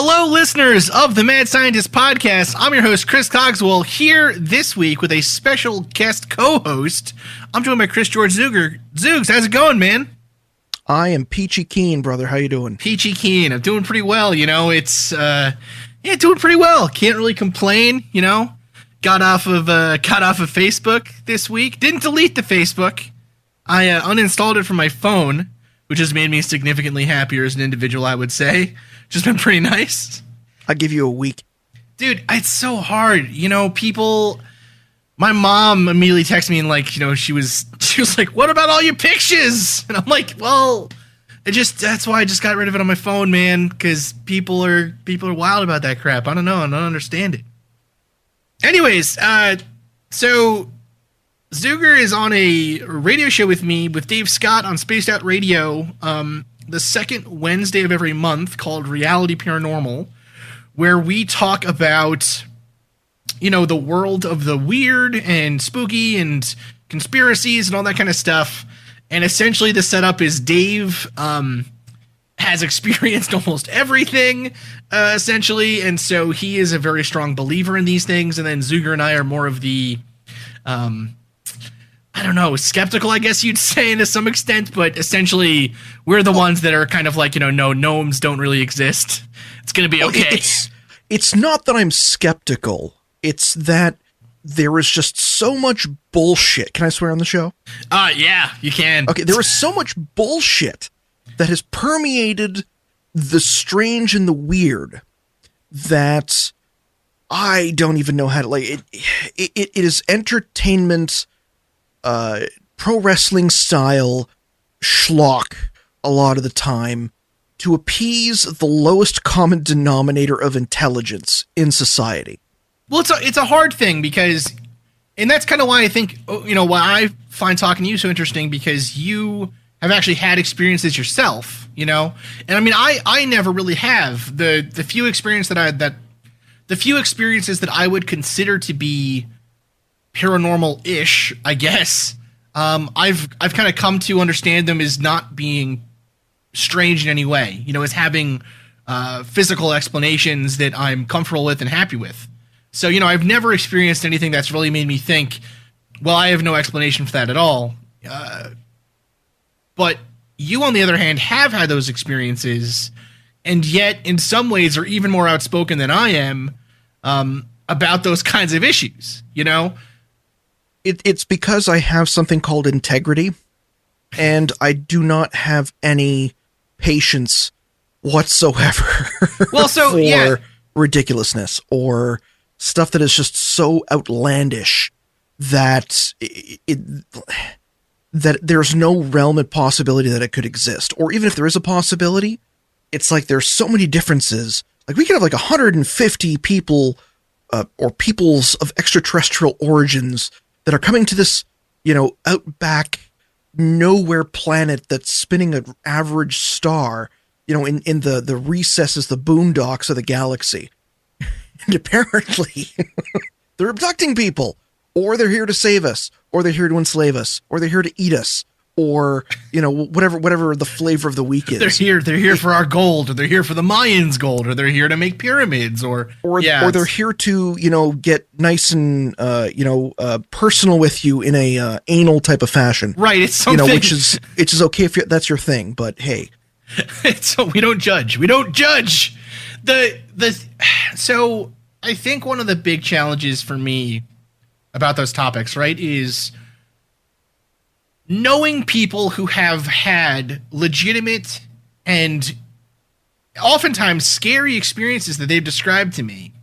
Hello, listeners of the Mad Scientist Podcast. I'm your host, Chris Cogswell, here this week with a special guest co-host. I'm joined by Chris George Zuger. Zoogs, how's it going, man? I am peachy keen, brother. How you doing? Peachy keen. I'm doing pretty well, you know. It's, doing pretty well. Can't really complain, you know. Got off of Facebook this week. Didn't delete the Facebook. I uninstalled it from my phone, which has made me significantly happier as an individual, I would say. Just been pretty nice. I'll give you a week. Dude, it's so hard. You know, people... My mom immediately texted me and, like, you know, she was like, what about all your pictures? And I'm like, well, that's why I just got rid of it on my phone, man, because people are wild about that crap. I don't know. I don't understand it. Anyways, so Zuger is on a radio show with me, with Dave Scott on Spaced Out Radio, the second Wednesday of every month, called Reality Paranormal, where we talk about, you know, the world of the weird and spooky and conspiracies and all that kind of stuff. And essentially the setup is Dave has experienced almost everything, essentially, and so he is a very strong believer in these things, and then Zuger and I are more of the I don't know, skeptical, I guess you'd say, to some extent, but essentially we're the ones that are kind of like, you know, no, gnomes don't really exist. It's going to be okay. It's not that I'm skeptical. It's that there is just so much bullshit. Can I swear on the show? Yeah, you can. Okay, there is so much bullshit that has permeated the strange and the weird that I don't even know how to, like, it is entertainment, pro wrestling style schlock a lot of the time to appease the lowest common denominator of intelligence in society. Well, it's a hard thing because, and that's kind of why I think, you know, why I find talking to you so interesting, because you have actually had experiences yourself, you know? And I mean, I never really have. The few experiences that I would consider to be paranormal-ish, I guess, I've kind of come to understand them as not being strange in any way, you know, as having physical explanations that I'm comfortable with and happy with. So, you know, I've never experienced anything that's really made me think, well, I have no explanation for that at all. But you, on the other hand, have had those experiences, and yet in some ways are even more outspoken than I am about those kinds of issues, you know? It's because I have something called integrity, and I do not have any patience whatsoever for ridiculousness or stuff that is just so outlandish that that there's no realm of possibility that it could exist. Or even if there is a possibility, it's like there's so many differences. Like, we could have like 150 people or peoples of extraterrestrial origins that are coming to this, you know, outback nowhere planet that's spinning an average star, you know, in the recesses, the boondocks of the galaxy. And apparently they're abducting people, or they're here to save us, or they're here to enslave us, or they're here to eat us, or, you know, whatever the flavor of the week is. They're here for our gold, or they're here for the Mayans' gold, or they're here to make pyramids, or they're here to, you know, get nice and personal with you in a anal type of fashion. Right, it's something, you know, which is okay if that's your thing, but hey, so we don't judge. So I think one of the big challenges for me about those topics, right, is knowing people who have had legitimate and oftentimes scary experiences that they've described to me.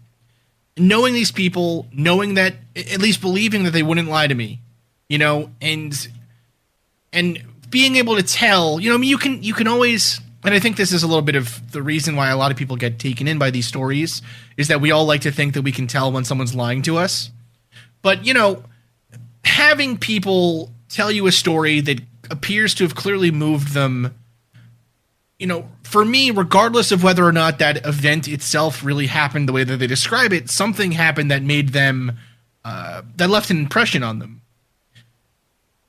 Knowing these people, knowing that, at least believing that they wouldn't lie to me, you know, and being able to tell, you know, I mean, you can always, and I think this is a little bit of the reason why a lot of people get taken in by these stories, is that we all like to think that we can tell when someone's lying to us. But, you know, having people tell you a story that appears to have clearly moved them, you know, for me, regardless of whether or not that event itself really happened the way that they describe it, something happened that made them, that left an impression on them.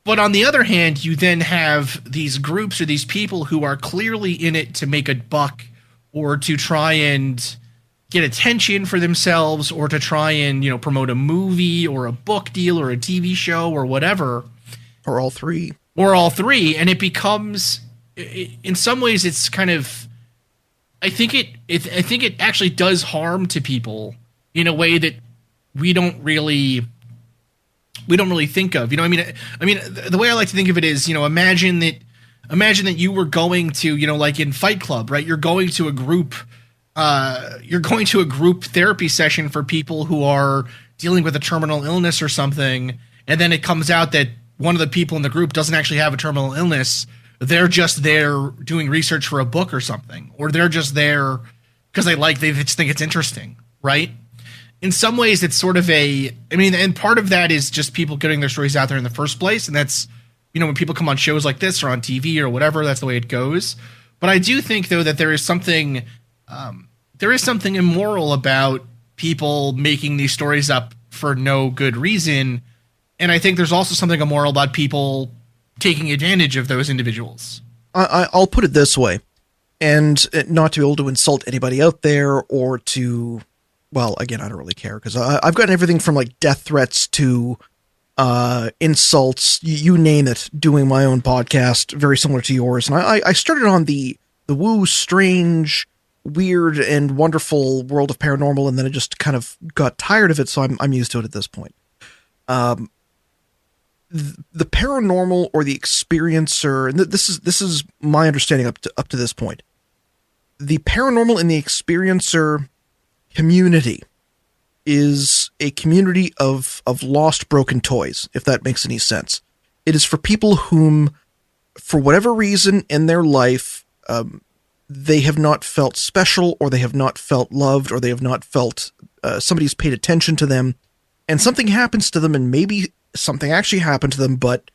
But on the other hand, you then have these groups or these people who are clearly in it to make a buck or to try and get attention for themselves, or to try and, promote a movie or a book deal or a TV show or whatever. Or all three. And it becomes, in some ways, it's kind of, I think it actually does harm to people in a way that we don't really think of. I mean, the way I like to think of it is, imagine that you were going to, like in Fight Club, right? You're going to a group therapy session for people who are dealing with a terminal illness or something, and then it comes out that one of the people in the group doesn't actually have a terminal illness. They're just there doing research for a book or something, or they're just there because they just think it's interesting, right? In some ways, it's sort of and part of that is just people getting their stories out there in the first place, and that's, when people come on shows like this or on TV or whatever, that's the way it goes. But I do think, though, that there is something immoral about people making these stories up for no good reason. And I think there's also something immoral about people taking advantage of those individuals. I'll put it this way, and not to be able to insult anybody out there or to, well, again, I don't really care, because I've gotten everything from like death threats to insults, you name it, doing my own podcast, very similar to yours. And I started on the woo, strange, weird, and wonderful world of paranormal, and then I just kind of got tired of it, so I'm used to it at this point. The paranormal or the experiencer, and this is my understanding up to this point. The paranormal and the experiencer community is a community of lost, broken toys, if that makes any sense. It is for people whom, for whatever reason in their life, they have not felt special, or they have not felt loved, or they have not felt somebody's paid attention to them, and something happens to them, and maybe something actually happened to them, but,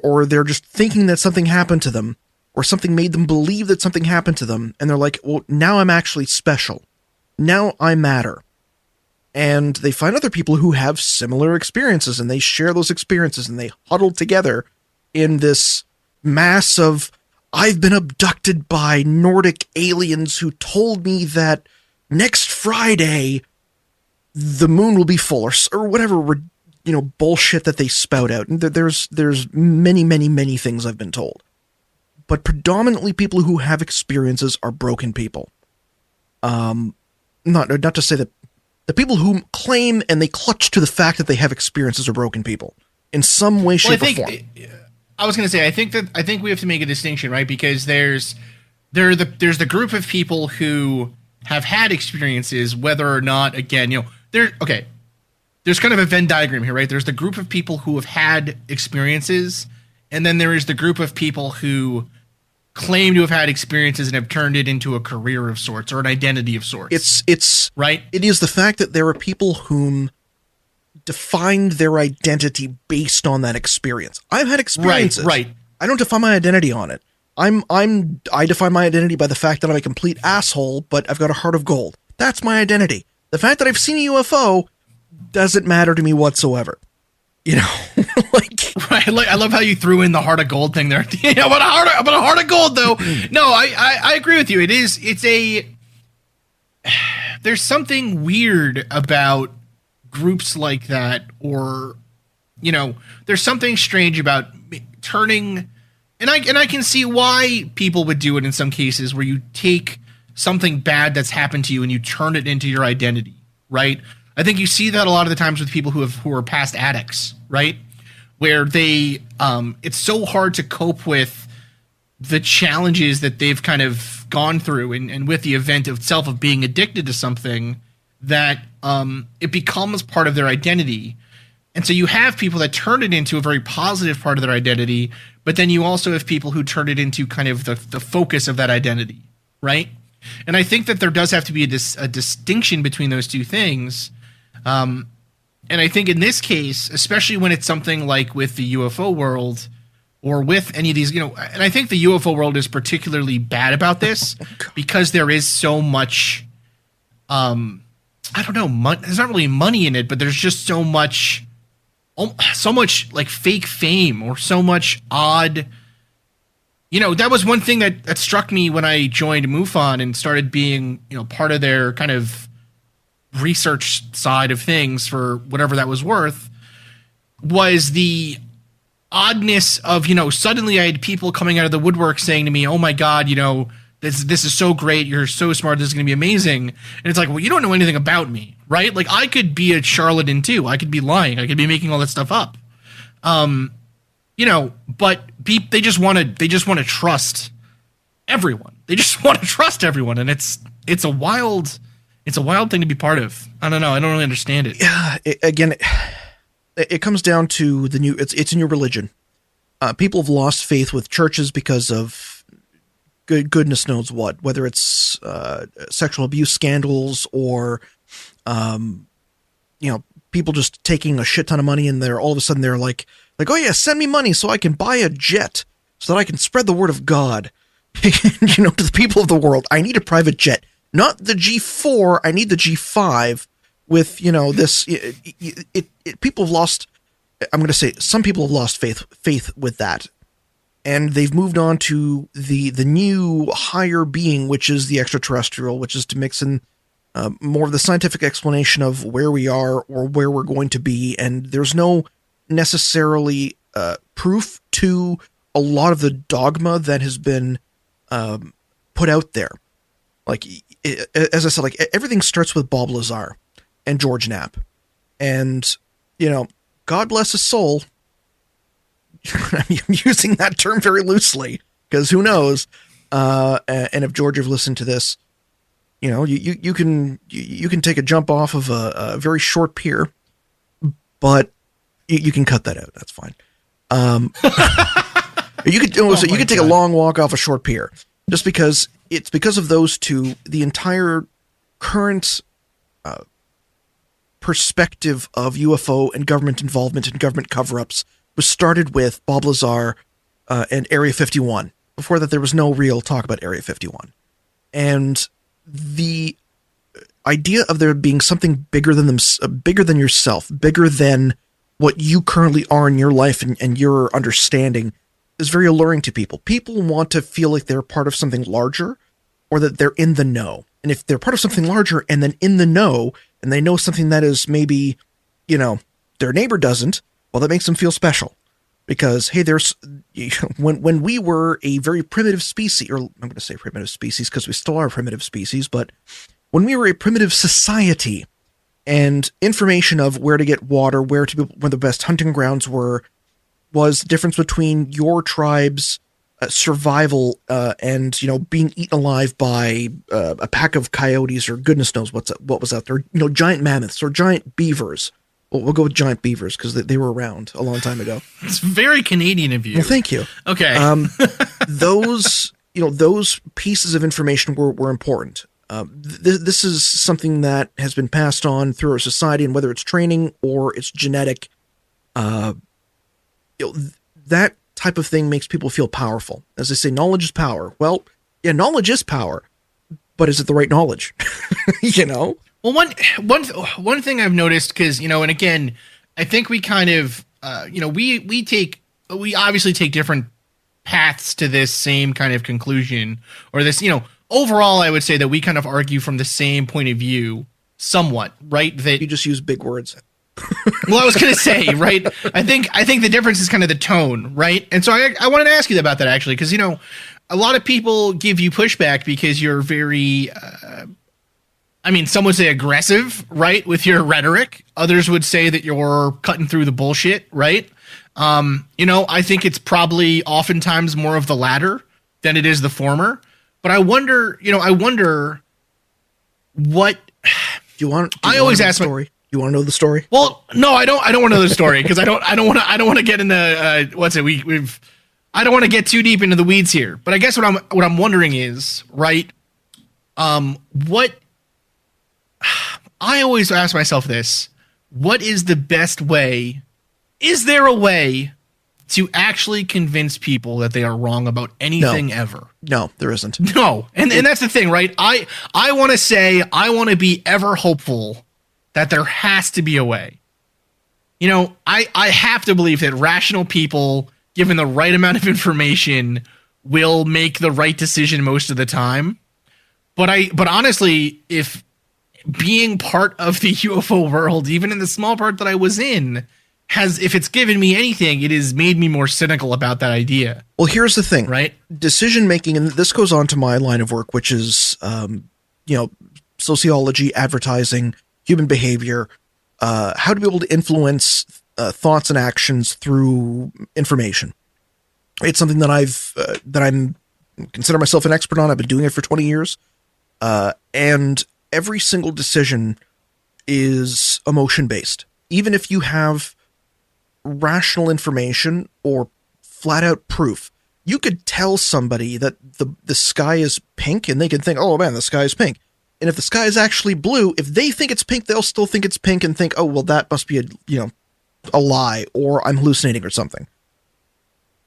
or they're just thinking that something happened to them, or something made them believe that something happened to them, and they're like, well, now I'm actually special. Now I matter. And they find other people who have similar experiences, and they share those experiences, and they huddle together in this mass of, I've been abducted by Nordic aliens who told me that next Friday the moon will be full, or whatever, bullshit that they spout out. And there's many, many, many things I've been told. But predominantly people who have experiences are broken people. Not to say that the people who claim and they clutch to the fact that they have experiences are broken people in some way, shape, or form. I was going to say, I think we have to make a distinction, right? Because there's the group of people who have had experiences, whether or not, again, there's kind of a Venn diagram here, right? There's the group of people who have had experiences, and then there is the group of people who claim to have had experiences and have turned it into a career of sorts or an identity of sorts. It's right. It is the fact that there are people whom defined their identity based on that experience. I've had experiences. Right. I don't define my identity on it. I define my identity by the fact that I'm a complete asshole, but I've got a heart of gold. That's my identity. The fact that I've seen a UFO doesn't matter to me whatsoever. Like, right. I love how you threw in the heart of gold thing there. About a heart of gold, though. No, I agree with you. There's something weird about groups like that, or, there's something strange about turning, and I can see why people would do it in some cases, where you take something bad that's happened to you and you turn it into your identity, right? I think you see that a lot of the times with people who are past addicts, right? Where they, it's so hard to cope with the challenges that they've kind of gone through, and with the event itself of being addicted to something, that it becomes part of their identity. And so you have people that turn it into a very positive part of their identity, but then you also have people who turn it into kind of the focus of that identity, right? And I think that there does have to be a distinction between those two things. And I think in this case, especially when it's something like with the UFO world, or with any of these, and I think the UFO world is particularly bad about this because there is so much, I don't know, there's not really money in it, but there's just so much like fake fame, or so much odd that was one thing that struck me when I joined MUFON and started being, part of their kind of research side of things for whatever that was worth, was the oddness of, suddenly I had people coming out of the woodwork saying to me, oh my God, this is so great. You're so smart. This is going to be amazing. And it's like, well, you don't know anything about me, right? Like, I could be a charlatan too. I could be lying. I could be making all that stuff up. But they just want to trust everyone. They just want to trust everyone. And it's a wild thing to be part of. I don't know. I don't really understand it. Yeah. It comes down to it's a new religion. People have lost faith with churches because of goodness knows what, whether it's sexual abuse scandals or, people just taking a shit ton of money in there. All of a sudden they're like, oh yeah, send me money so I can buy a jet so that I can spread the word of God, to the people of the world. I need a private jet, not the G4. I need the G5 with, this, people have lost, I'm going to say some people have lost faith with that. And they've moved on to the new higher being, which is the extraterrestrial, which is to mix in more of the scientific explanation of where we are or where we're going to be. And there's no necessarily proof to a lot of the dogma that has been put out there. Like, as I said, like everything starts with Bob Lazar and George Knapp. And, God bless his soul. I'm using that term very loosely because who knows? And if George, you've listened to this, you can take a jump off of a very short pier, but you can cut that out. That's fine. You could take a long walk off a short pier, just because it's because of those two. The entire current perspective of UFO and government involvement and government cover-ups was started with Bob Lazar and Area 51. Before that, there was no real talk about Area 51. And the idea of there being something bigger than yourself, bigger than what you currently are in your life and your understanding is very alluring to people. People want to feel like they're part of something larger or that they're in the know. And if they're part of something larger and then in the know and they know something that is maybe, their neighbor doesn't, well, that makes them feel special because, hey, when we were a very primitive species, or I'm going to say primitive species because we still are a primitive species, but when we were a primitive society and information of where to get water, where the best hunting grounds were, was the difference between your tribe's survival and, being eaten alive by a pack of coyotes or goodness knows what was out there, giant mammoths or giant beavers. We'll go with giant beavers because they were around a long time ago. It's very Canadian of you. Well, thank you. Okay. Those pieces of information were important. This is something that has been passed on through our society, and whether it's training or it's genetic, that type of thing makes people feel powerful. As they say, knowledge is power. Well, yeah, knowledge is power, but is it the right knowledge? Well, one thing I've noticed, because, and again, I think we kind of, we obviously take different paths to this same kind of conclusion, or this, overall, I would say that we kind of argue from the same point of view, somewhat, right? That you just use big words. Well, I was going to say, right? I think the difference is kind of the tone, right? And so I wanted to ask you about that actually, because a lot of people give you pushback because you're very. Some would say aggressive, right, with your rhetoric. Others would say that you're cutting through the bullshit, right? I think it's probably oftentimes more of the latter than it is the former. But I wonder what. I always ask story. You want to know the story? Well, no, I don't want to know the story because I don't want to get in the I don't want to get too deep into the weeds here. But I guess what I'm wondering is, right? What I always ask myself this: what is the best way? Is there a way to actually convince people that they are wrong about anything ever? No, there isn't. No, and that's the thing, right? I want to be ever hopeful that there has to be a way. I have to believe that rational people, given the right amount of information, will make the right decision most of the time. But honestly, if being part of the UFO world, even in the small part that I was in, if it's given me anything, it has made me more cynical about that idea. Well, here's the thing, right? Decision making, and this goes on to my line of work, which is, sociology, advertising, human behavior, how to be able to influence thoughts and actions through information. It's something that I'm consider myself an expert on. I've been doing it for 20 years. And every single decision is emotion based. Even if you have rational information or flat out proof, you could tell somebody that the sky is pink and they can think, oh man, the sky is pink. And if the sky is actually blue, if they think it's pink, they'll still think it's pink and think, oh, well, that must be a lie, or I'm hallucinating or something.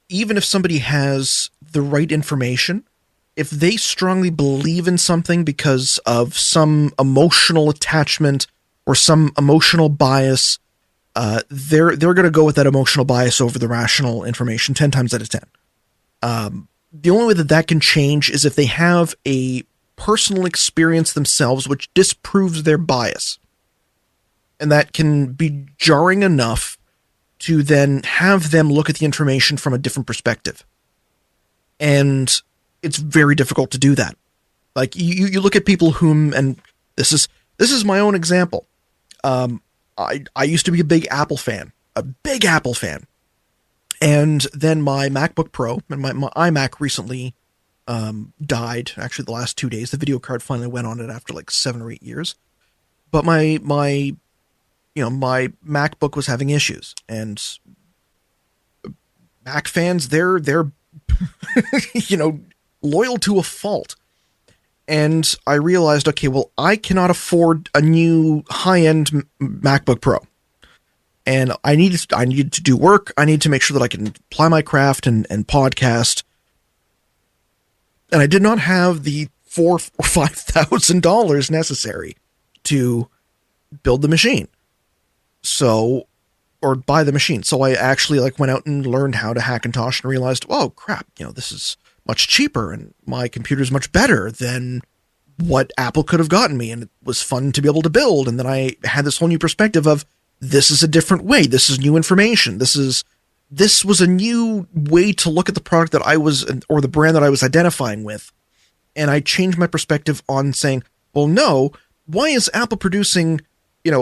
Even if somebody has the right information, if they strongly believe in something because of some emotional attachment or some emotional bias, they're going to go with that emotional bias over the rational information 10 times out of 10. The only way that can change is if they have a personal experience themselves which disproves their bias. And that can be jarring enough to then have them look at the information from a different perspective. And it's very difficult to do that. Like you look at people whom, and this is my own example. I used to be a big Apple fan. And then my MacBook Pro and my iMac recently died. Actually, the last 2 days, the video card finally went on it after like 7 or 8 years. But my MacBook was having issues, and Mac fans, they're loyal to a fault. And I realized, okay, well, I cannot afford a new high-end MacBook Pro. And I needed to do work. I need to make sure that I can apply my craft and podcast. And I did not have the $4,000 or $5,000 necessary to build the machine. Or buy the machine. So I actually went out and learned how to Hackintosh and realized, oh crap, this is much cheaper and my computer is much better than what Apple could have gotten me. And it was fun to be able to build. And then I had this whole new perspective of, this is a different way. This is new information. This was a new way to look at the product that I was, or the brand that I was identifying with. And I changed my perspective on saying, well, no, why is Apple producing,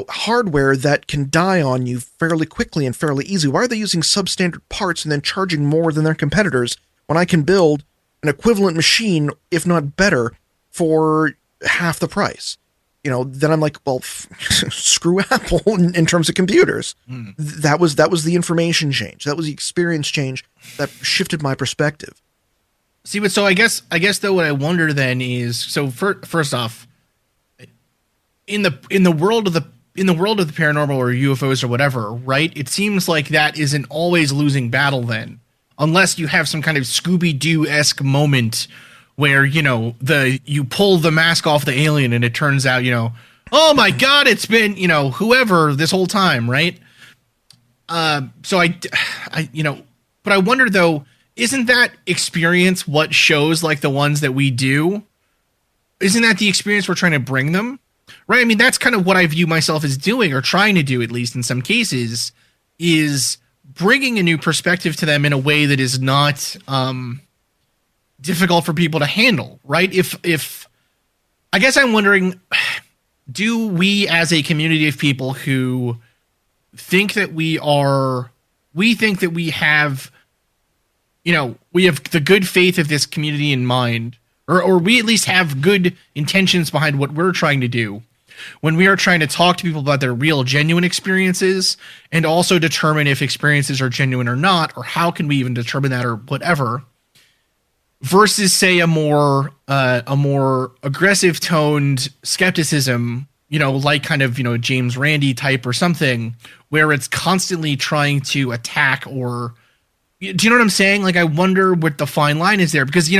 hardware that can die on you fairly quickly and fairly easy? Why are they using substandard parts and then charging more than their competitors when I can build an equivalent machine, if not better, for half the price? Then I'm like, well, screw Apple in terms of computers. That was the information change. That was the experience change that shifted my perspective. See, but so I guess though, what I wonder then is, so first off, in the world of the paranormal or UFOs or whatever, right? It seems like that is an always losing battle then, unless you have some kind of Scooby-Doo-esque moment where, you pull the mask off the alien and it turns out, oh my God, it's been, whoever this whole time, right? So but I wonder though, isn't that experience what shows like the ones that we do? Isn't that the experience we're trying to bring them? Right? I mean, that's kind of what I view myself as doing, or trying to do, at least in some cases, is bringing a new perspective to them in a way that is not difficult for people to handle, right? If I guess I'm wondering, do we as a community of people who think that we think that we have the good faith of this community in mind, or we at least have good intentions behind what we're trying to do when we are trying to talk to people about their real, genuine experiences, and also determine if experiences are genuine or not, or how can we even determine that, or whatever, versus say a more aggressive toned skepticism, like kind of, James Randi type or something, where it's constantly trying to attack, or do you know what I'm saying? Like, I wonder what the fine line is there, because,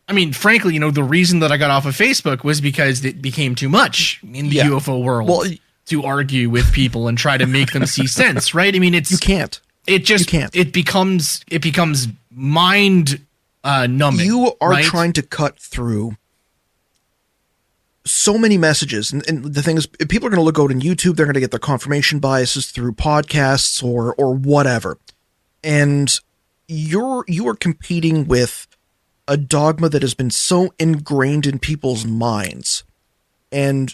I mean, frankly, the reason that I got off of Facebook was because it became too much in the UFO world to argue with people and try to make them see sense, right? I mean, you can't. It becomes mind numbing. You are right? trying to cut through so many messages. And the thing is, if people are going to look out on YouTube, they're going to get their confirmation biases through podcasts or whatever. And you are competing with a dogma that has been so ingrained in people's minds. And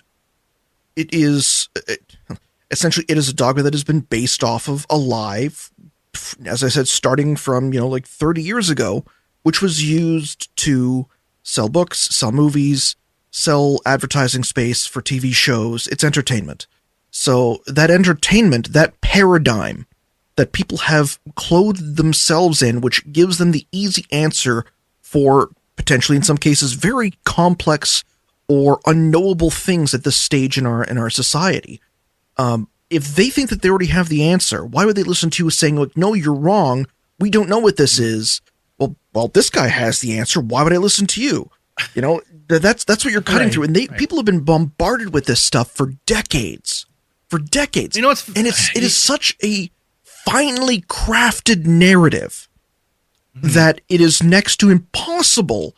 it is essentially, it is a dogma that has been based off of a lie, as I said, starting from, like 30 years ago, which was used to sell books, sell movies, sell advertising space for TV shows. It's entertainment. So that entertainment, that paradigm that people have clothed themselves in, which gives them the easy answer for potentially, in some cases, very complex or unknowable things at this stage in our society. If they think that they already have the answer, why would they listen to you saying, like, no, you're wrong, we don't know what this is? Well, this guy has the answer. Why would I listen to you? That's what you're cutting through. And people have been bombarded with this stuff for decades. It is such a finely crafted narrative that it is next to impossible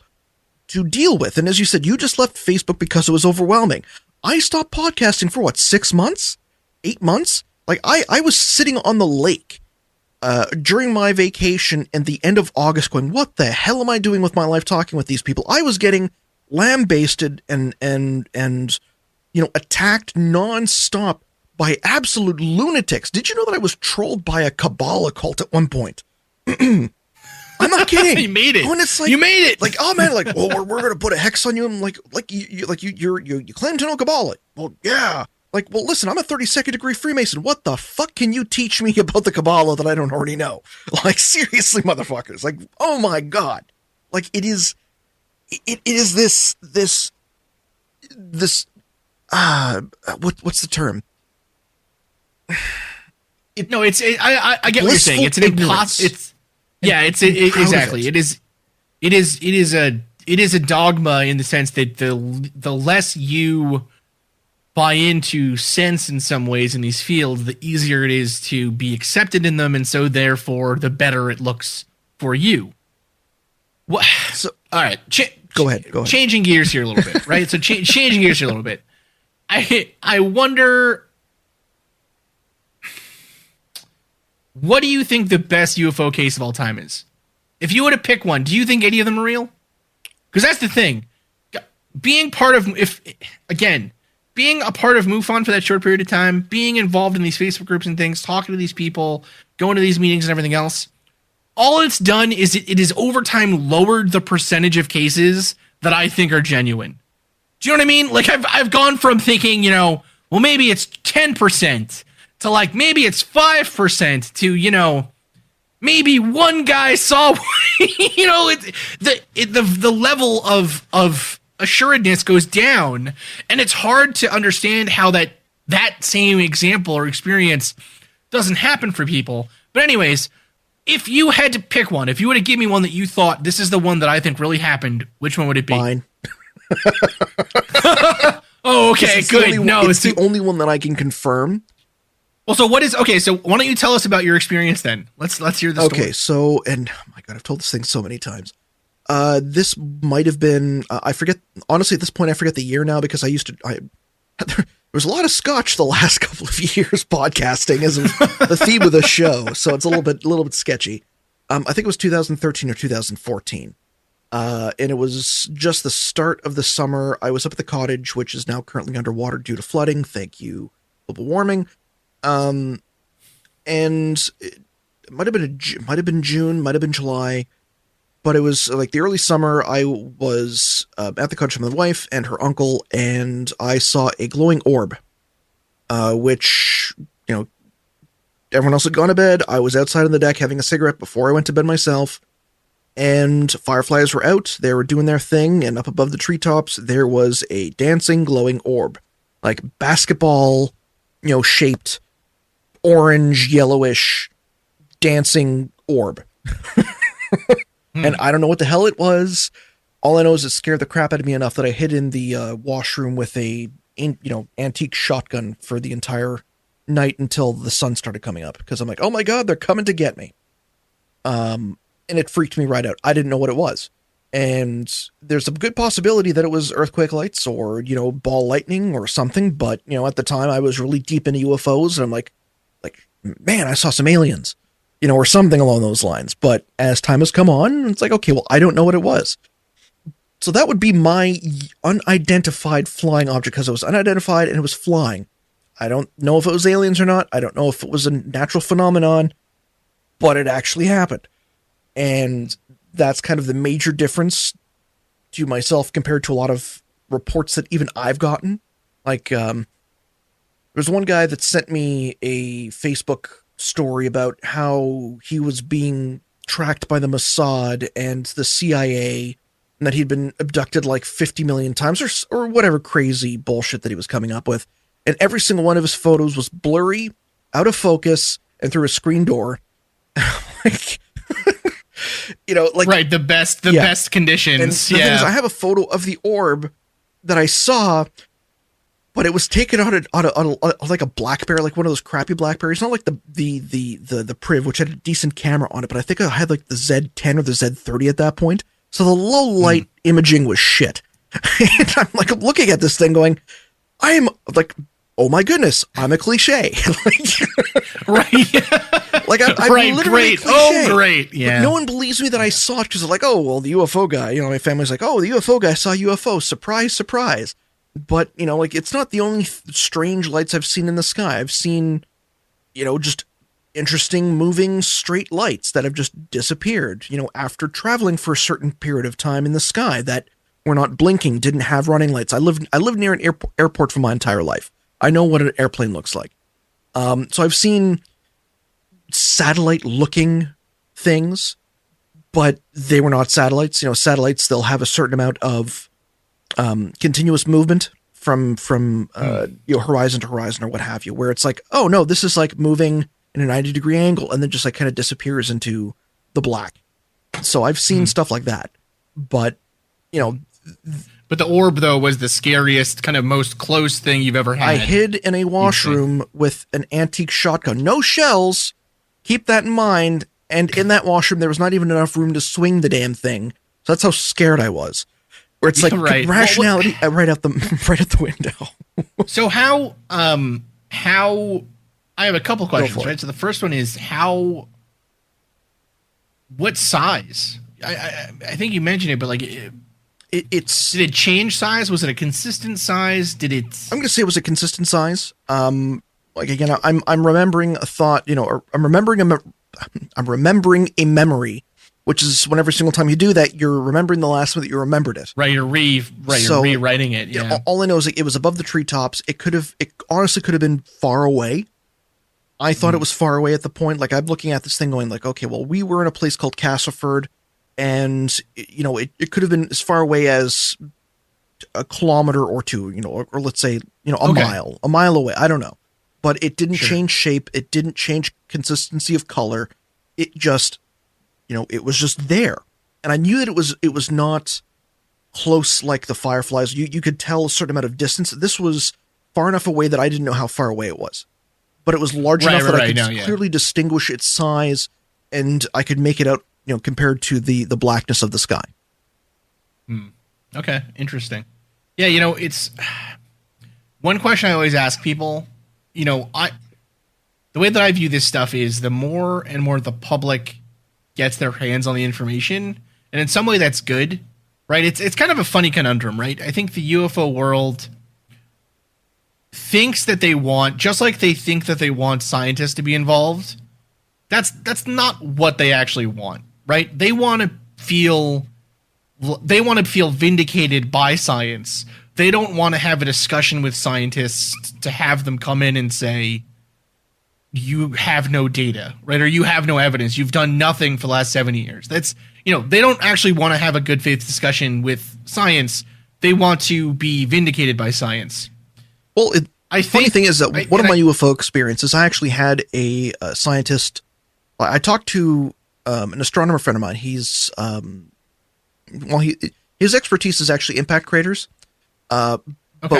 to deal with. And as you said, you just left Facebook because it was overwhelming. I stopped podcasting for 6 months? 8 months? Like I was sitting on the lake during my vacation and the end of August going, what the hell am I doing with my life talking with these people? I was getting lambasted and attacked nonstop by absolute lunatics. Did you know that I was trolled by a Kabbalah cult at one point? I'm not kidding. You made it. When it's like, you made it. Like, oh man, like, well, we're gonna put a hex on you. I'm like you claim to know Kabbalah. Well, yeah. Like, well, listen, I'm a 32nd degree Freemason. What the fuck can you teach me about the Kabbalah that I don't already know? Like, seriously, motherfuckers. Like, oh my God. Like, it is this what's the term? I get what you're saying. It's an impossible. Exactly. It is a dogma in the sense that the less you buy into sense in some ways in these fields, the easier it is to be accepted in them, and so therefore the better it looks for you. What? So, all right, go ahead. Changing gears here a little bit, right? So changing gears here a little bit. I wonder, what do you think the best UFO case of all time is? If you were to pick one, do you think any of them are real? Because that's the thing. Being a part of MUFON for that short period of time, being involved in these Facebook groups and things, talking to these people, going to these meetings and everything else, all it's done is it has over time lowered the percentage of cases that I think are genuine. Do you know what I mean? Like, I've gone from thinking, well, maybe it's 10% to like maybe it's 5% to, maybe one guy saw, the level of assuredness goes down, and it's hard to understand how that same example or experience doesn't happen for people. But anyways, if you had to pick one, if you were to give me one that you thought this is the one that I think really happened, which one would it be? Mine. Oh, okay, good. It's the only one that I can confirm. Well, so what is okay? So why don't you tell us about your experience then? Let's hear the story. Okay, so and oh my God, I've told this thing so many times. This might have been I forget. Honestly, at this point, I forget the year now because there was a lot of scotch the last couple of years podcasting as the theme of the show, so it's a little bit sketchy. I think it was 2013 or 2014. And it was just the start of the summer. I was up at the cottage, which is now currently underwater due to flooding. Thank you, global warming. And it might have been June, might have been July, but it was like the early summer. I was at the cottage with my wife and her uncle, and I saw a glowing orb, which, everyone else had gone to bed. I was outside on the deck having a cigarette before I went to bed myself. And fireflies were out. They were doing their thing. And up above the treetops, there was a dancing, glowing orb. Like basketball, shaped, orange, yellowish, dancing orb. And I don't know what the hell it was. All I know is it scared the crap out of me enough that I hid in the washroom with a, antique shotgun for the entire night until the sun started coming up. Because I'm like, oh my God, they're coming to get me. and it freaked me right out. I didn't know what it was. And there's a good possibility that it was earthquake lights or, ball lightning or something. But, at the time I was really deep into UFOs and I'm like, man, I saw some aliens, or something along those lines. But as time has come on, it's like, okay, well, I don't know what it was. So that would be my unidentified flying object because it was unidentified and it was flying. I don't know if it was aliens or not. I don't know if it was a natural phenomenon, but it actually happened. And that's kind of the major difference to myself compared to a lot of reports that even I've gotten. Like, there's one guy that sent me a Facebook story about how he was being tracked by the Mossad and the CIA, and that he'd been abducted like 50 million times or whatever crazy bullshit that he was coming up with. And every single one of his photos was blurry, out of focus, and through a screen door. Like, right, the best conditions. And the thing is, I have a photo of the orb that I saw, but it was taken on like a BlackBerry, like one of those crappy BlackBerries, not like the Priv, which had a decent camera on it, but I think I had like the Z10 or the Z30 at that point. So the low light imaging was shit. And I'm like looking at this thing going, I am like, oh my goodness, I'm a cliche. Right. Like I'm right, literally great. Oh, great. Yeah. But no one believes me that I saw it because they're like, oh, well, the UFO guy, my family's like, oh, the UFO guy saw UFO. Surprise, surprise. But, it's not the only strange lights I've seen in the sky. I've seen, just interesting moving straight lights that have just disappeared, after traveling for a certain period of time in the sky that were not blinking, didn't have running lights. I lived near an airport for my entire life. I know what an airplane looks like. So I've seen satellite-looking things, but they were not satellites. Satellites, they'll have a certain amount of continuous movement from horizon to horizon or what have you, where it's like, oh no, this is like moving in a 90-degree angle and then just like kind of disappears into the black. So I've seen stuff like that, but But the orb, though, was the scariest, kind of most close thing you've ever had. I hid in a washroom with an antique shotgun. No shells. Keep that in mind. And in that washroom, there was not even enough room to swing the damn thing. So that's how scared I was. Where it's like rationality right out the window. So how I have a couple questions, right? So the first one is what size? I think you mentioned it, but like it's did it change size? Was it a consistent size? I'm going to say it was a consistent size. Like again, I'm remembering a thought, or I'm remembering a memory, which is when every single time you do that, you're remembering the last one that you remembered it. Right, you're rewriting it. Yeah. All I know is like, it was above the treetops. It honestly could have been far away. I thought it was far away at the point. Like I'm looking at this thing going like, okay, well, we were in a place called Castleford, and it could have been as far away as a kilometer or two, or let's say, a mile away. I don't know, but it didn't change shape. It didn't change consistency of color. It just, it was just there. And I knew that it was not close like the fireflies. You could tell a certain amount of distance. This was far enough away that I didn't know how far away it was. But it was large enough that I could clearly distinguish its size, and I could make it out, compared to the blackness of the sky. Okay, interesting. Yeah, it's one question I always ask people. The way that I view this stuff is the more and more the public gets their hands on the information, and in some way that's good, right? It's kind of a funny conundrum, right? I think the UFO world thinks that they want, just like they think that they want scientists to be involved, that's not what they actually want, right? They want to feel vindicated by science. They don't want to have a discussion with scientists to have them come in and say, you have no data, right? Or you have no evidence. You've done nothing for the last 70 years. That's, they don't actually want to have a good faith discussion with science. They want to be vindicated by science. Well, funny thing is that one of my UFO experiences, I actually had a scientist. I talked to an astronomer friend of mine. He's his expertise is actually impact craters. But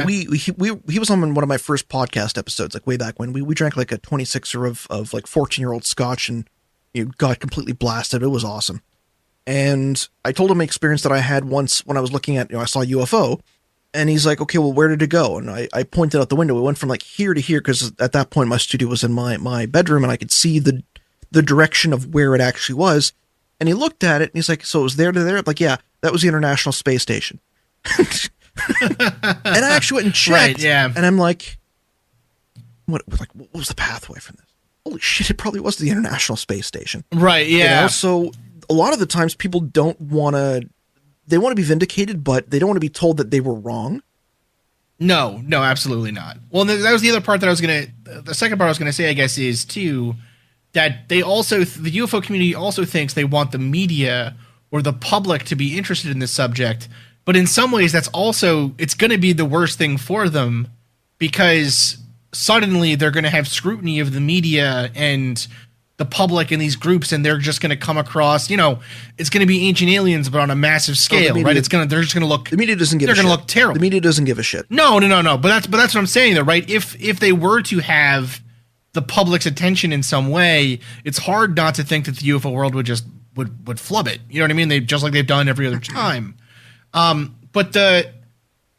he was on one of my first podcast episodes, like way back when we drank like a 26er of like 14-year-old scotch and got completely blasted. It was awesome. And I told him an experience that I had once when I was looking at, I saw a UFO, and he's like, okay, well, where did it go? And I pointed out the window. It went from like here to here, because at that point my studio was in my bedroom, and I could see the direction of where it actually was. And he looked at it and he's like, so it was there to there? I'm like, yeah, that was the International Space Station. And I actually went and checked. Right, yeah. And I'm like, what was the pathway from this? Holy shit, it probably was the International Space Station. Right, yeah. So a lot of the times people don't want to, they want to be vindicated, but they don't want to be told that they were wrong. No, absolutely not. Well, that was the other part that the second part I was going to say, I guess, is too, that the UFO community also thinks they want the media or the public to be interested in this subject. But in some ways, it's going to be the worst thing for them, because suddenly they're going to have scrutiny of the media and the public and these groups, and they're just going to come across, it's going to be Ancient Aliens, but on a massive scale, right? They're just going to look. The media doesn't give a shit. They're going to look terrible. The media doesn't give a shit. No. But that's what I'm saying, though, right? If they were to have the public's attention in some way, it's hard not to think that the UFO world would flub it. You know what I mean? Just like they've done every other time. But the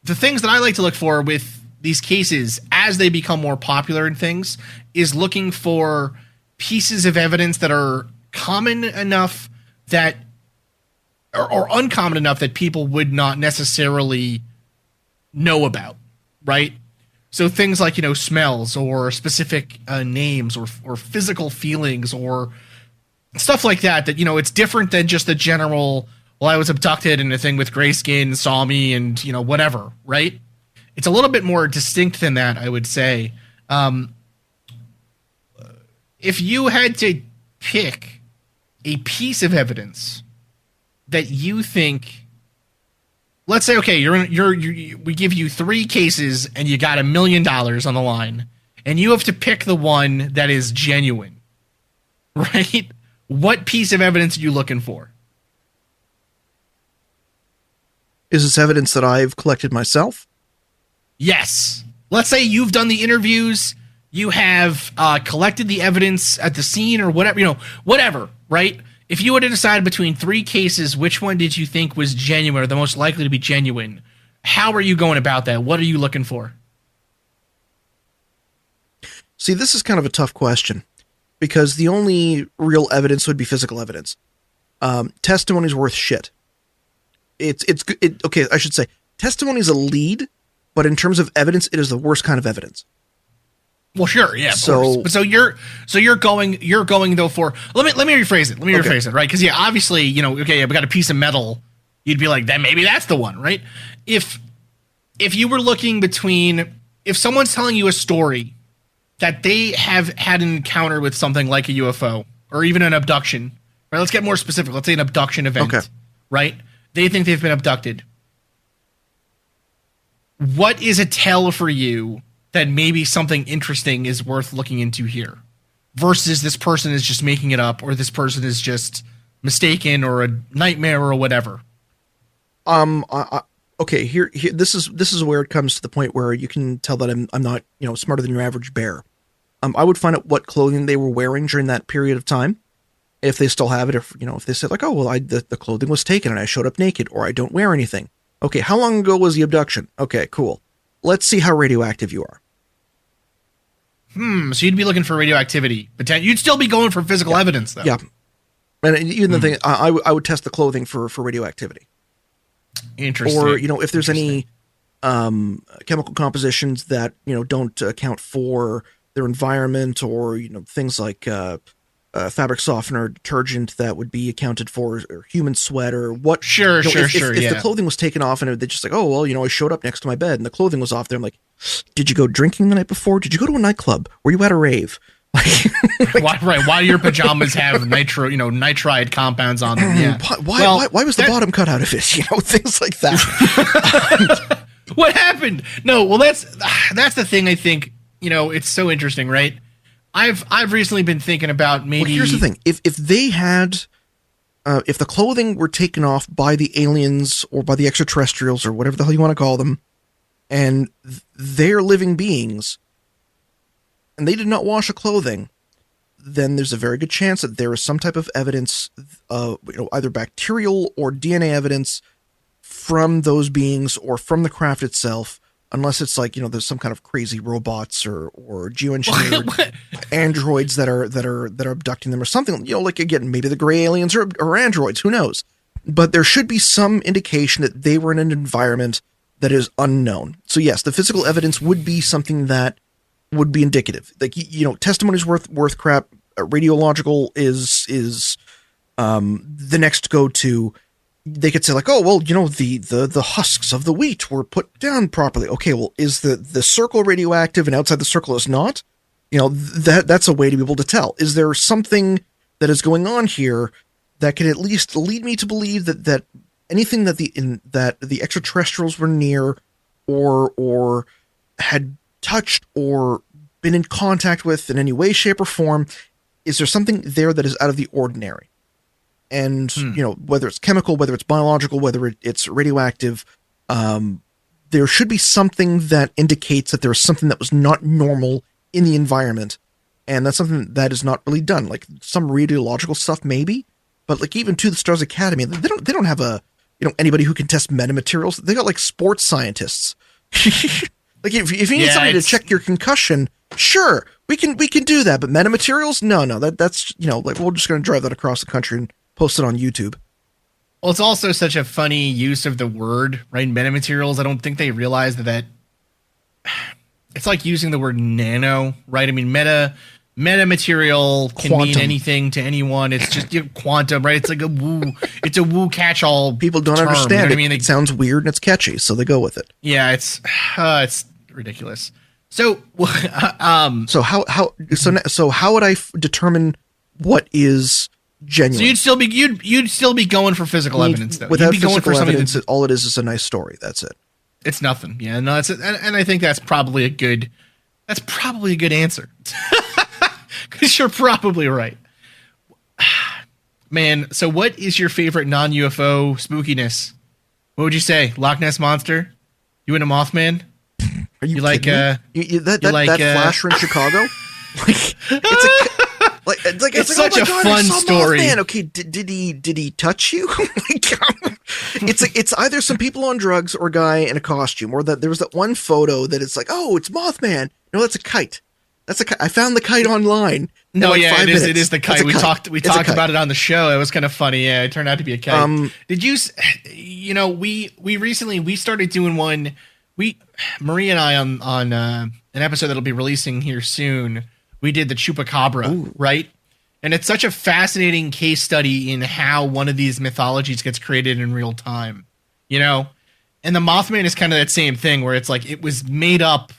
things that I like to look for with these cases as they become more popular and things is looking for pieces of evidence that are common enough that or uncommon enough that people would not necessarily know about, right? So things like, smells or specific names or physical feelings or stuff like that, it's different than just the general, well, I was abducted and a thing with gray skin saw me and, whatever, right? It's a little bit more distinct than that, I would say. If you had to pick a piece of evidence that you think, let's say, okay, we give you 3 cases and you got $1 million on the line, and you have to pick the one that is genuine, right? What piece of evidence are you looking for? Is this evidence that I've collected myself? Yes. Let's say you've done the interviews, you have collected the evidence at the scene or whatever, whatever, right? If you were to decide between 3 cases, which one did you think was genuine or the most likely to be genuine? How are you going about that? What are you looking for? See, this is kind of a tough question, because the only real evidence would be physical evidence. Testimony's worth shit. Okay, I should say testimony is a lead, but in terms of evidence, it is the worst kind of evidence. Well, sure, yeah. So you're going though for let me rephrase it. Rephrase it, right? Because obviously, okay, we got a piece of metal. You'd be like, then maybe that's the one, right? If you were looking between, if someone's telling you a story that they have had an encounter with something like a UFO or even an abduction, right? Let's get more specific. Let's say an abduction event, right? They think they've been abducted. What is a tell for you that maybe something interesting is worth looking into here versus this person is just making it up or this person is just mistaken or a nightmare or whatever? Okay, here this is where it comes to the point where you can tell that I'm not, smarter than your average bear. I would find out what clothing they were wearing during that period of time. If they still have it, if they said like, oh, well, the clothing was taken and I showed up naked, or I don't wear anything. Okay, how long ago was the abduction? Okay, cool. Let's see how radioactive you are. So you'd be looking for radioactivity. You'd still be going for physical evidence, though. Yeah. And even the thing, I would test the clothing for radioactivity. Interesting. Or, if there's any chemical compositions that, don't account for their environment, or, things like fabric softener, detergent that would be accounted for, or human sweat, or what. Sure. If the clothing was taken off and they're just like, oh, well, I showed up next to my bed and the clothing was off there. I'm like, did you go drinking the night before? Did you go to a nightclub? Were you at a rave? Why do your pajamas have nitride compounds on them? Yeah. Why was the bottom cut out of it? Things like that. What happened? No, well, that's the thing. I think it's so interesting, right? I've recently been thinking about maybe. Well, here's the thing: if they had, if the clothing were taken off by the aliens or by the extraterrestrials or whatever the hell you want to call them, and they're living beings, and they did not wash the clothing, then there's a very good chance that there is some type of evidence, either bacterial or DNA evidence from those beings or from the craft itself, unless it's like, there's some kind of crazy robots or geoengineered androids that are abducting them or something, like, again, maybe the gray aliens or androids, who knows? But there should be some indication that they were in an environment that is unknown. So yes, the physical evidence would be something that would be indicative. Like, testimony's worth crap. Radiological is the next go-to. They could say, like, oh, well, the husks of the wheat were put down properly. Okay, well, is the circle radioactive and outside the circle is not? That's a way to be able to tell. Is there something that is going on here that can at least lead me to believe that anything that the extraterrestrials were near or had touched or been in contact with in any way, shape, or form, is there something there that is out of the ordinary? And, whether it's chemical, whether it's biological, whether it's radioactive, there should be something that indicates that there's something that was not normal in the environment. And that's something that is not really done. Like, some radiological stuff, maybe, but like, even to the Stars Academy, they don't have anybody who can test metamaterials. They got like sports scientists. Like, if you need somebody to check your concussion, sure, we can do that. But metamaterials, no, that's like, we're just going to drive that across the country and post it on YouTube. Well, it's also such a funny use of the word, right? Metamaterials. I don't think they realize that it's like using the word nano, right? I mean, metamaterial can Quantum. mean anything to anyone. It's just quantum, right? It's like it's a woo catch-all. People don't term, understand it. I mean, It sounds weird and it's catchy, so they go with it. Yeah, it's ridiculous. So, so how would I determine what is genuine? So you'd still be going for physical evidence, though. Without you'd be going for evidence, all it is a nice story. That's it. It's nothing. Yeah, no, and I think that's probably a good answer. Because you're probably right. Man, so what is your favorite non-UFO spookiness? What would you say? Loch Ness Monster? You into Mothman? Are you like that flasher in Chicago? It's such a fun story. Man, okay, did he touch you? It's either some people on drugs or a guy in a costume, or that there was that one photo that it's like, oh, it's Mothman. No, that's a kite. That's a kite. I found the kite online. No, yeah, it is the kite. We talked about it on the show. It was kind of funny. Yeah, it turned out to be a kite. Did you? We recently started doing one. Marie and I on an episode that'll be releasing here soon. We did the Chupacabra, Ooh. right? And it's such a fascinating case study in how one of these mythologies gets created in real time, And the Mothman is kind of that same thing where it's like it was made up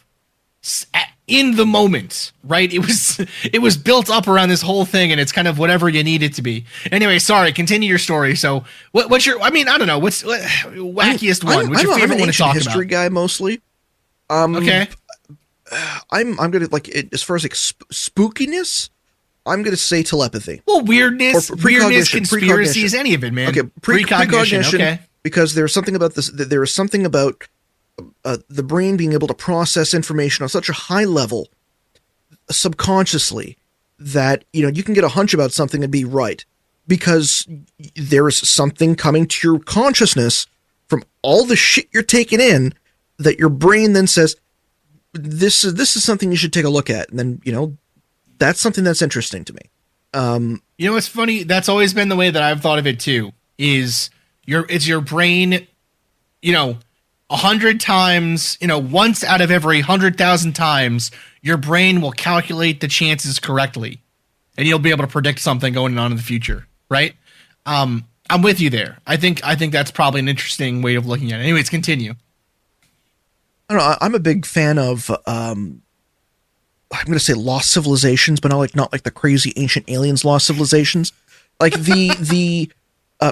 in the moment, right? It was built up around this whole thing, and it's kind of whatever you need it to be. Anyway, sorry, continue your story. So what's your, I don't know, what's wackiest one? What's your favorite one to talk about? I'm an ancient history guy mostly. Okay. I'm gonna as far as like spookiness, I'm gonna say telepathy. Well, weirdness, conspiracies, any of it, man. Okay, precognition. Okay, because there's something about this. There is something about the brain being able to process information on such a high level, subconsciously, that you can get a hunch about something and be right because there is something coming to your consciousness from all the shit you're taking in that your brain then says, this is something you should take a look at. And then, that's something that's interesting to me. It's funny. That's always been the way that I've thought of it too, it's your brain, 100 times, once out of every 100,000 times, your brain will calculate the chances correctly and you'll be able to predict something going on in the future. Right. I'm with you there. I think that's probably an interesting way of looking at it. Anyways, continue. I don't know. I'm a big fan of, I'm going to say lost civilizations, but not like the crazy ancient aliens lost civilizations. Like the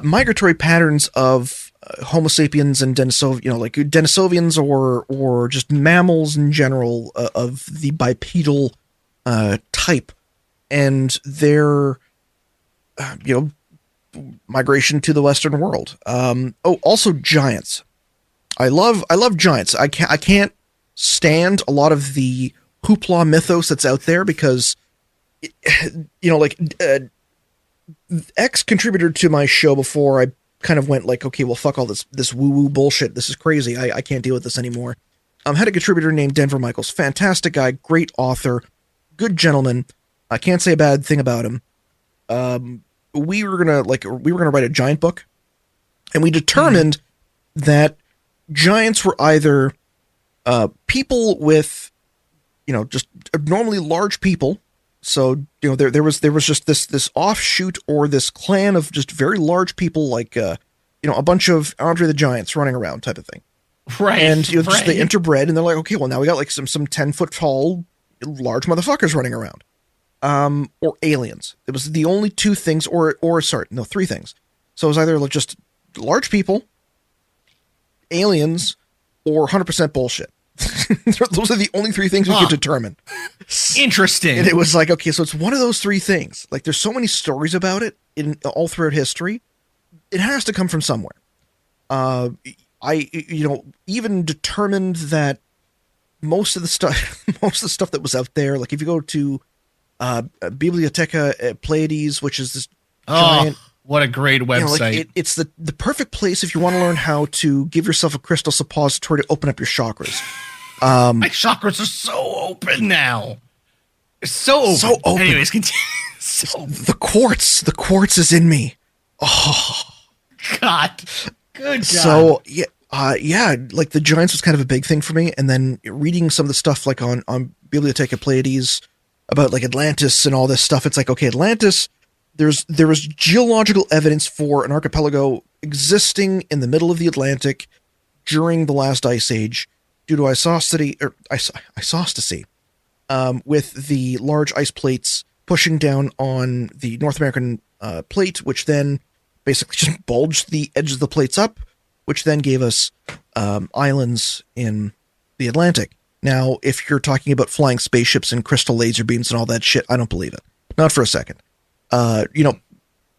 migratory patterns of Homo sapiens and like Denisovians or just mammals in general of the bipedal type, and their migration to the Western world. Also giants. I love giants. I can't stand a lot of the hoopla mythos that's out there because you know, like ex contributor to my show before I kind of went like, okay, well, fuck all this woo woo bullshit. This is crazy. I can't deal with this anymore. Had a contributor named Denver Michaels, fantastic guy, great author, good gentleman. I can't say a bad thing about him. We were gonna write a giant book, and we determined that giants were either people with, you know, just abnormally large people. So, you know, there was just this offshoot or this clan of just very large people, like you know, a bunch of Andre the Giants running around type of thing. Right. And you know, just right. they interbred, and they're like, okay, well, now we got like some 10-foot tall large motherfuckers running around. Or aliens. It was the only two things, three things. So it was either just large people, aliens, or 100% bullshit. Those are the only three things we could determine. Interesting. And it was like, okay, so it's one of those three things. Like, there's so many stories about it in all throughout history. It has to come from somewhere. I, you know, even determined that most of the stuff that was out there, like if you go to Bibliotheca Pleiades, which is this giant, what a great website. You know, like it's the perfect place if you want to learn how to give yourself a crystal suppository to open up your chakras. My chakras are so open now. They're so open. Anyways, continue. The quartz is in me. Oh God. Good God. So yeah, like the giants was kind of a big thing for me, and then reading some of the stuff like on Bibliotheca Pleiades about like Atlantis and all this stuff. It's like, okay, Atlantis, there was geological evidence for an archipelago existing in the middle of the Atlantic during the last ice age due to isostasy, with the large ice plates pushing down on the North American plate, which then basically just bulged the edges of the plates up, which then gave us islands in the Atlantic. Now, if you're talking about flying spaceships and crystal laser beams and all that shit, I don't believe it. Not for a second. You know,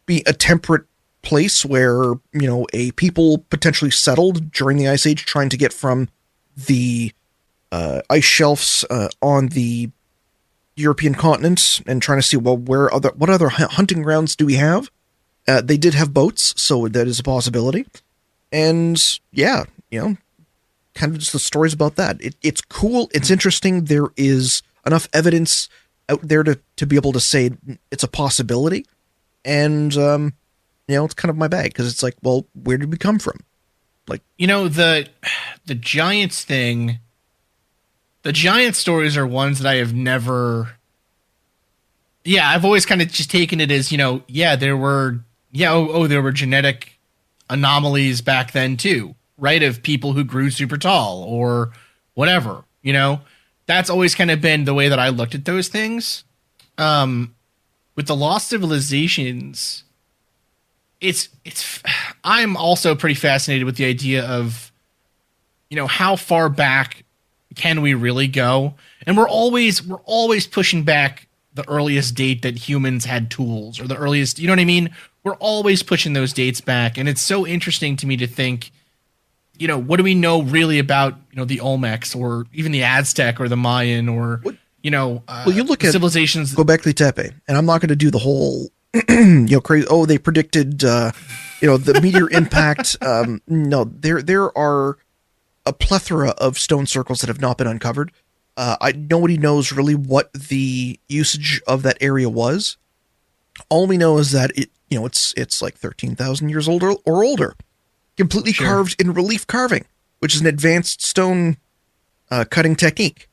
be a temperate place where, you know, a people potentially settled during the Ice Age trying to get from the ice shelves on the European continent and trying to see, well, what other hunting grounds do we have? They did have boats, so that is a possibility. And yeah, you know, kind of just the stories about that. It's cool. It's interesting. There is enough evidence out there to be able to say it's a possibility. And, you know, it's kind of my bag because it's like, well, where did we come from? Like, you know, the Giants thing, the Giant stories are ones that I have never, I've always kind of just taken it as, you know, there were genetic anomalies back then too, right? Of people who grew super tall or whatever, you know, that's always kind of been the way that I looked at those things. With the lost civilizations, I'm also pretty fascinated with the idea of, you know, how far back can we really go? And we're always pushing back the earliest date that humans had tools, or the earliest, you know what I mean? We're always pushing those dates back. And it's so interesting to me to think, you know, what do we know really about, you know, the Olmecs or even the Aztec or the Mayan or, you know, you look at civilizations. Göbekli Tepe, and I'm not going to do the whole, you know, crazy. Oh, they predicted, you know, the meteor impact. No, there are a plethora of stone circles that have not been uncovered. Nobody knows really what the usage of that area was. All we know is that it's like 13,000 years old or older, completely carved in relief carving, which is an advanced stone cutting technique.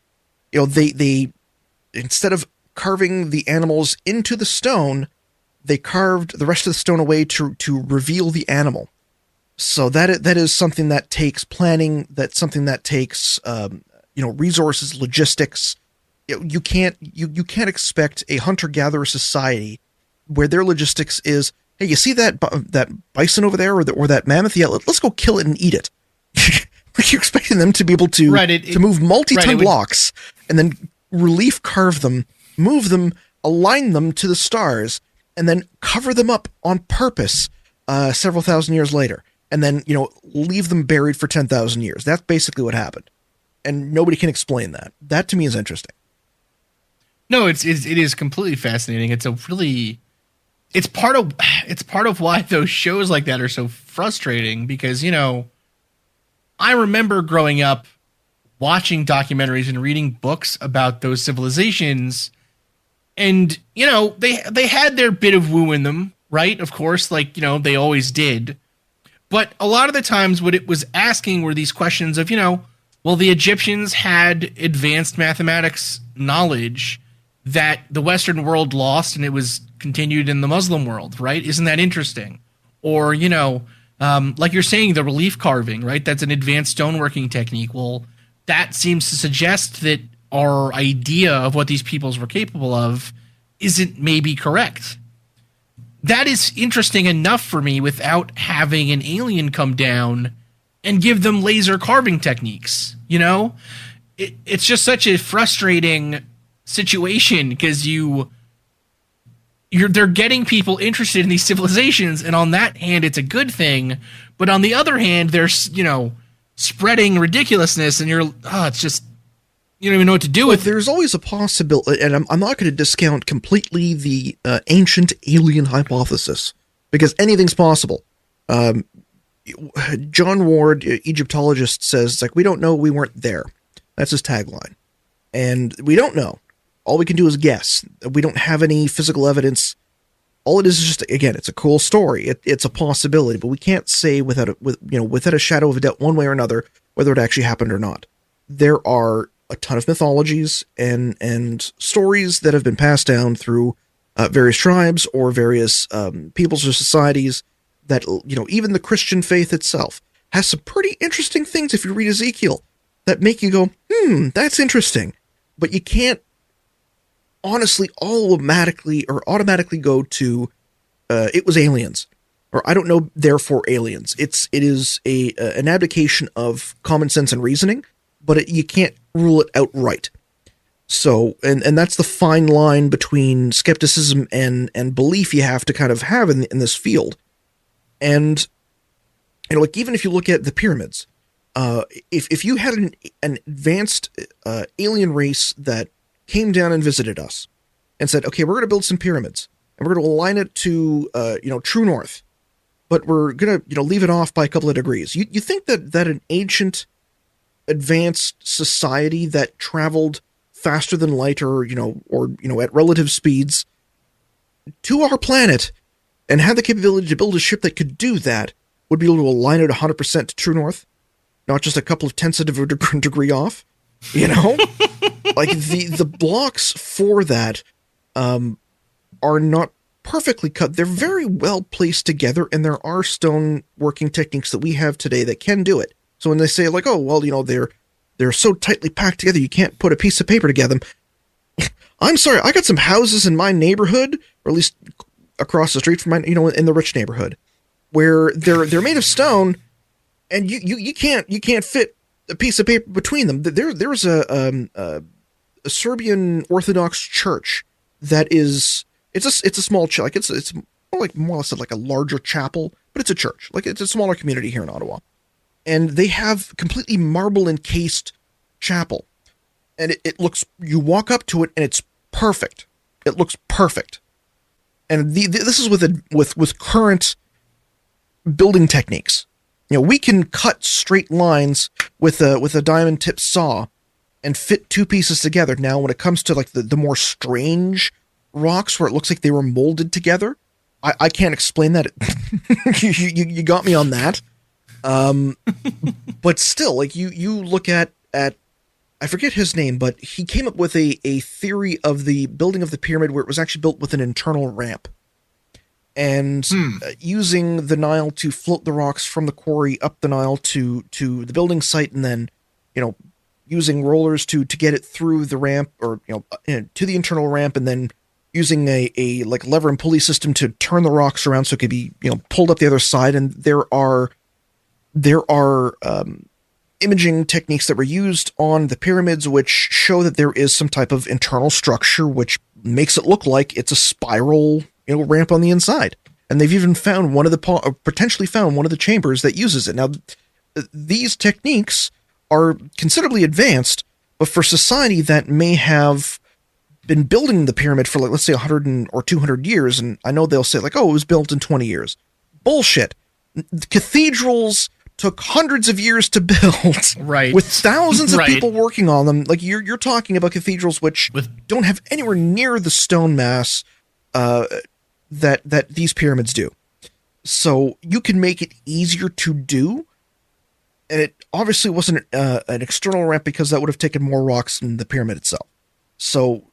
You know, they instead of carving the animals into the stone, they carved the rest of the stone away to reveal the animal. So that is something that takes planning. That's something that takes resources, logistics. You can't expect a hunter-gatherer society where their logistics is, hey, you see that bison over there or that mammoth? Yeah, let's go kill it and eat it. You're expecting them to be able to to move multi-ton blocks and then relief carve them, move them, align them to the stars, and then cover them up on purpose several thousand years later, and then leave them buried for 10,000 years. That's basically what happened, and nobody can explain that. That to me is interesting. No, it is completely fascinating. It's part of why those shows like that are so frustrating, because, you know, I remember growing up watching documentaries and reading books about those civilizations, and, you know, they had their bit of woo in them, right? Of course, like, you know, they always did. But a lot of the times what it was asking were these questions of, you know, well, the Egyptians had advanced mathematics knowledge that the Western world lost, and it was continued in the Muslim world, right? Isn't that interesting? Or, you know, like you're saying, the relief carving, right? That's an advanced stoneworking technique. Well, that seems to suggest that our idea of what these peoples were capable of isn't maybe correct. That is interesting enough for me without having an alien come down and give them laser carving techniques, you know? It's just such a frustrating situation, because they're getting people interested in these civilizations, and on that hand it's a good thing, but on the other hand they're, you know, spreading ridiculousness, and it's just, you don't even know what to do with. There's always a possibility, and I'm not going to discount completely the ancient alien hypothesis, because anything's possible. John Ward, Egyptologist, says, it's like, we don't know, we weren't there. That's his tagline. And we don't know. All we can do is guess. We don't have any physical evidence. All it is just, again, it's a cool story. It's a possibility, but we can't say without a shadow of a doubt, one way or another, whether it actually happened or not. There are a ton of mythologies and stories that have been passed down through various tribes or various peoples or societies that, you know, even the Christian faith itself has some pretty interesting things, if you read Ezekiel, that make you go, that's interesting. But you can't honestly automatically go to it was aliens, or I don't know, therefore aliens. It is an abdication of common sense and reasoning, but you can't rule it outright. So, and that's the fine line between skepticism and belief you have to kind of have in this field. And, you know, like, even if you look at the pyramids, if you had an advanced alien race that came down and visited us and said, okay, we're going to build some pyramids, and we're going to align it to, true north, but we're going to, leave it off by a couple of degrees. You think that an ancient advanced society that traveled faster than light, or at relative speeds to our planet and had the capability to build a ship that could do that, would be able to align it 100% to true north, not just a couple of tenths of a degree off, you know? Like, the blocks for that are not perfectly cut. They're very well placed together, and there are stone working techniques that we have today that can do it. So when they say, like, oh, well, they're so tightly packed together you can't put a piece of paper together, I'm sorry, I got some houses in my neighborhood, or at least across the street from mine, in the rich neighborhood, where they're made of stone, and you can't fit a piece of paper between them. There's a Serbian Orthodox church that is, it's a small church, like it's more or less like a larger chapel, but it's a church, like it's a smaller community here in Ottawa, and they have completely marble encased chapel, and it looks, you walk up to it and it's perfect. It looks perfect. And this is with current building techniques. We can cut straight lines with a diamond tip saw and fit two pieces together. Now, when it comes to like the more strange rocks where it looks like they were molded together, I can't explain that. you got me on that. But still, like you look at I forget his name, but he came up with a theory of the building of the pyramid where it was actually built with an internal ramp. And using the Nile to float the rocks from the quarry up the Nile to the building site, and then, using rollers to get it through the ramp, or, to the internal ramp, and then using a like lever and pulley system to turn the rocks around so it could be, pulled up the other side. And there are imaging techniques that were used on the pyramids which show that there is some type of internal structure which makes it look like it's a spiral, ramp on the inside. And they've even found potentially found one of the chambers that uses it. Now, these techniques are considerably advanced, but for society that may have been building the pyramid for, like, let's say 100 or 200 years, and I know they'll say, like, oh, it was built in 20 years. Bullshit. Cathedrals took hundreds of years to build, right? With thousands of people working on them. Like, you're talking about cathedrals which don't have anywhere near the stone mass that these pyramids do. So you can make it easier to do, and it obviously wasn't an external ramp because that would have taken more rocks than the pyramid itself. So,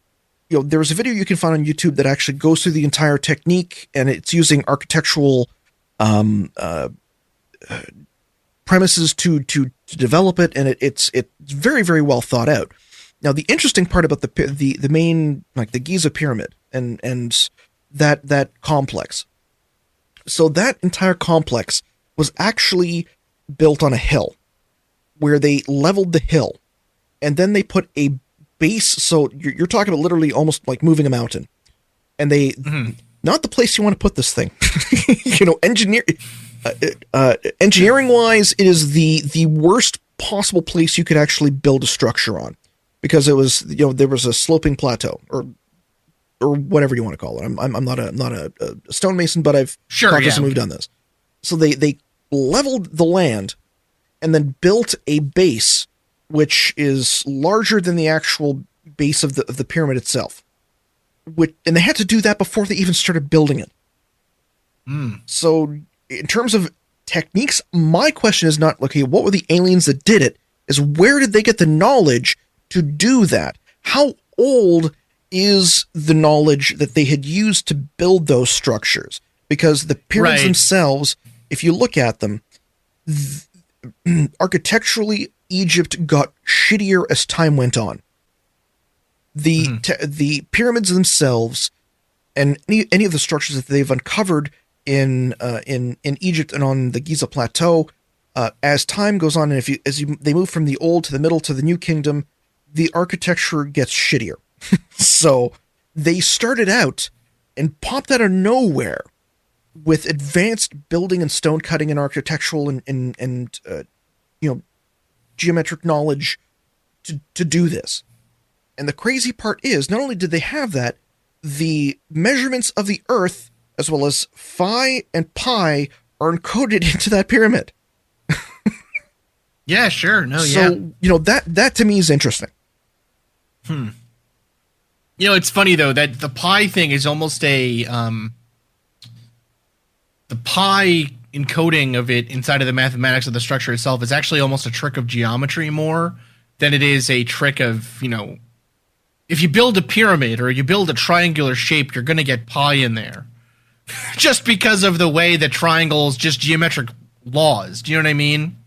there's a video you can find on YouTube that actually goes through the entire technique, and it's using architectural premises to develop it, and it's very, very well thought out. Now, the interesting part about the main, like the Giza pyramid and that complex. So that entire complex was actually built on a hill, where they leveled the hill, and then they put a base. So you're talking about literally almost like moving a mountain, and they not the place you want to put this thing. Engineering wise, it is the worst possible place you could actually build a structure on, because it was, there was a sloping plateau or whatever you want to call it. I'm not a stonemason, but I've taught this and we've done this. So they leveled the land and then built a base which is larger than the actual base of the pyramid itself. And they had to do that before they even started building it. So in terms of techniques, my question is not, okay, what were the aliens that did it? Is where did they get the knowledge to do that? How old is the knowledge that they had used to build those structures? Because the pyramids themselves, if you look at them, architecturally, Egypt got shittier as time went on. The pyramids themselves and any of the structures that they've uncovered in Egypt and on the Giza Plateau, as time goes on, and they move from the old to the middle to the new kingdom, the architecture gets shittier. So they started out and popped out of nowhere with advanced building and stone cutting and architectural and geometric knowledge to do this. And the crazy part is, not only did they have that, the measurements of the Earth, as well as phi and pi, are encoded into that pyramid. Yeah, sure. No, so, that to me is interesting. It's funny, though, that the pi thing is almost the pi encoding of it inside of the mathematics of the structure itself is actually almost a trick of geometry more than it is a trick of, if you build a pyramid or you build a triangular shape, you're going to get pi in there. Just because of the way that triangles, just geometric laws. Do you know what I mean?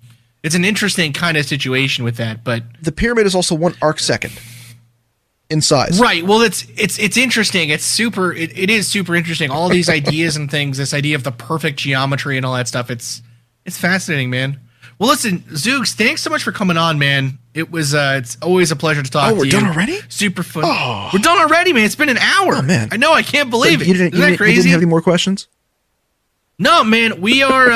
It's an interesting kind of situation with that, but the pyramid is also 1 arcsecond in size. Right. Well, it's interesting. It is super interesting. All these ideas and things, this idea of the perfect geometry and all that stuff. It's fascinating, man. Well, listen, Zoogs, thanks so much for coming on, man. It's always a pleasure to talk to you. Oh, we're done already? Super fun. Oh. We're done already, man. It's been an hour. Oh, man. I know. I can't believe it. Isn't that crazy? You didn't have any more questions? No, man. We are,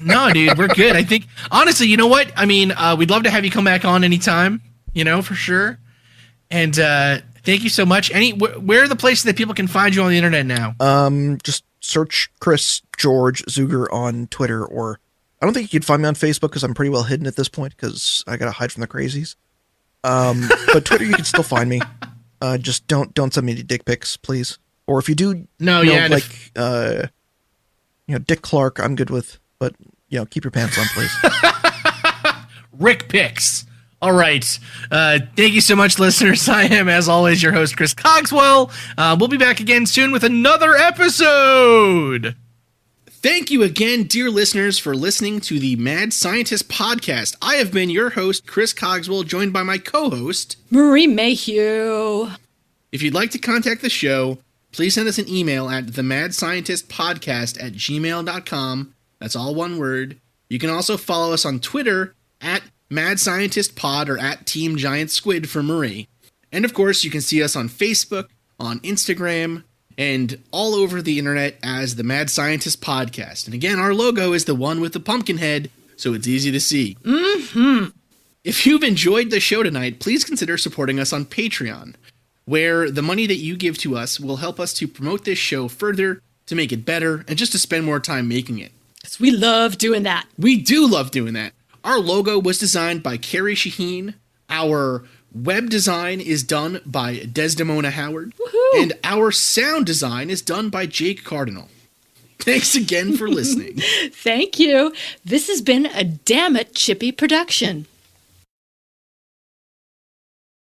no, dude, we're good. I think, honestly, you know what? I mean, we'd love to have you come back on anytime, for sure. And thank you so much. Where are the places that people can find you on the internet now? Just search Chris George Zuger on Twitter, or I don't think you can find me on Facebook because I'm pretty well hidden at this point because I gotta hide from the crazies. But Twitter, you can still find me. Just don't send me any dick pics, please. Or if you do, Dick Clark, I'm good with. But keep your pants on, please. Rick pics. All right. Thank you so much, listeners. I am, as always, your host, Chris Cogswell. We'll be back again soon with another episode. Thank you again, dear listeners, for listening to the Mad Scientist podcast. I have been your host, Chris Cogswell, joined by my co-host, Marie Mayhew. If you'd like to contact the show, please send us an email at themadscientistpodcast@gmail.com. That's all one word. You can also follow us on Twitter at Mad Scientist Pod or at Team Giant Squid for Marie. And of course, you can see us on Facebook, on Instagram, and all over the internet as the Mad Scientist Podcast. And again, our logo is the one with the pumpkin head, so it's easy to see. If you've enjoyed the show tonight, please consider supporting us on Patreon. where the money that you give to us will help us to promote this show further, to make it better, and just to spend more time making it. 'Cause we love doing that. We do love doing that. Our logo was designed by Carrie Shaheen. Our web design is done by Desdemona Howard. Woohoo! And our sound design is done by Jake Cardinal. Thanks again for listening. Thank you. This has been a Damn It Chippy production.